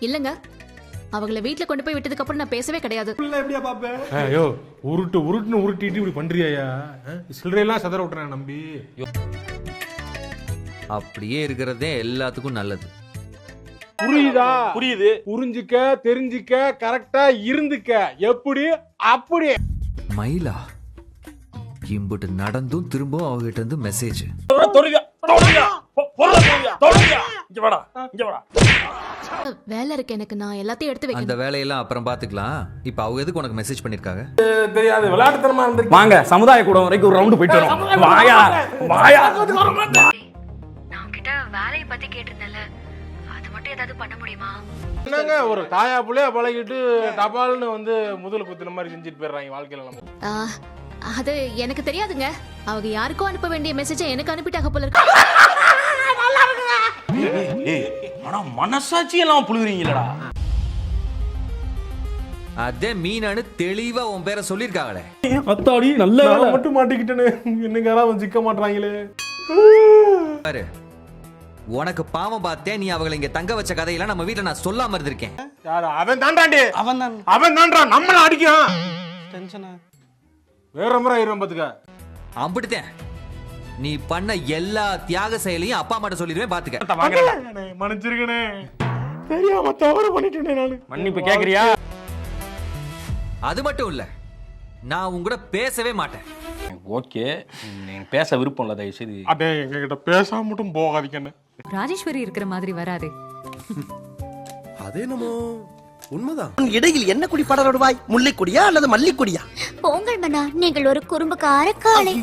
இல்லங்க, அவங்கள வீட்ல கொண்டு போய் விட்டதுக்கு அப்புறம் நான் பேசவே கிடையாது. எப்படியா பாப்பேன்? ஐயோ உருட்டுன்னு உருட்டிட்டு இப்படி பண்றியா? சில்லறையெல்லாம் சதற விட்டுறேன் நம்பி. அப்படியே இருக்கிறதே எல்லாத்துக்கும் நல்லது. புரியுதா? புரியுது. புரிஞ்சுக்க, தெரிஞ்சுக்க, கரெக்டா இருந்துக்க. எப்படி? அப்படி. மயிலா இம்புட்டு நடந்தும் திரும்பவும் அவகிட்ட இருந்து மெசேஜ். வேலை இருக்கு எனக்கு, நான் எல்லாத்தையும் எடுத்து அந்த வைக்கணும். வேலையெல்லாம் அப்புறம் பாத்துக்கலாம். இப்ப அவங்க எதுக்கு உனக்கு மெசேஜ் பண்ணிருக்காங்க? தெரியாது, விளையாட்டுத்தனமா இருந்து. வாங்க சமுதாய கூடம் வரைக்கும் ஒரு ரவுண்ட் போயிட்டு வரோம். வாயா வாயா. நான் கிட்ட வேலைய பத்தி கேட்டிருந்தேன்ல, அது மட்டும் ஏதாவது பண்ண முடியுமா? என்னங்க ஒரு தாயா புள்ளையா பழகிட்டு டபால்னு வந்து முதல் குத்துன மாதிரி செஞ்சுட்டு போயிடுறாங்க வாழ்க்கையில நம்ம. அது எனக்கு தெரியாதுங்க. அவங்க யாருக்கோ அனுப்ப வேண்டிய மெசேஜை எனக்கு அனுப்பிட்டாங்க போல இருக்கு. ஆனா மனசாட்சி எல்லாம் புழுகுறீங்களடா. அதே மீனானு தெளிவா உன் பேரை சொல்லிருக்காங்களே. அத்தாடி நல்ல நான் மட்டும் மாட்டிக்கிட்டேன்னு இன்னைக்கு யாராவது வந்து சிக்க மாட்டாங்களே. பாரு, உனக்கு பாவம் பார்த்தேன். நீ அவங்களை இங்க தங்க வச்ச கதையெல்லாம் நம்ம வீட்டுல நான் சொல்லாம இருந்திருக்கேன். யாரு அவன் தாண்டாண்டி? அவன் தான்றா நம்மள அடிக்கிறான். டென்ஷனா வேற முறை ஆயிரும் பாத்துக்க. அம்பிட்டுத்தேன். நீ பண்ண எல்லா தியாக செயலையும் அப்பா அம்மாட்ட சொல்லிடுவேன் பாத்துக்க. மன்னிச்சிருக்கனே, தெரியாம தவறு பண்ணிட்டேனே நானு. மன்னிப்பு கேக்குறியா? அது மட்டும் இல்ல, நான் உங்க கூட பேசவே மாட்டேன். ஓகே, நீங்க பேச விருப்பம் இல்ல, தயவு செய்து. அடே எங்க கிட்ட பேசாம மட்டும் போகாதீங்கன்னு. ராஜேஸ்வரி இருக்கிற மாதிரி வராதே. அதே நம்ம உண்மைதான். இடையில் என்ன குடி படர்வாய்? முல்லை கொடியா அல்லது மல்லி கொடியா? போங்கள் மன்னா, நீங்கள் ஒரு குறும்புக்கார காளை.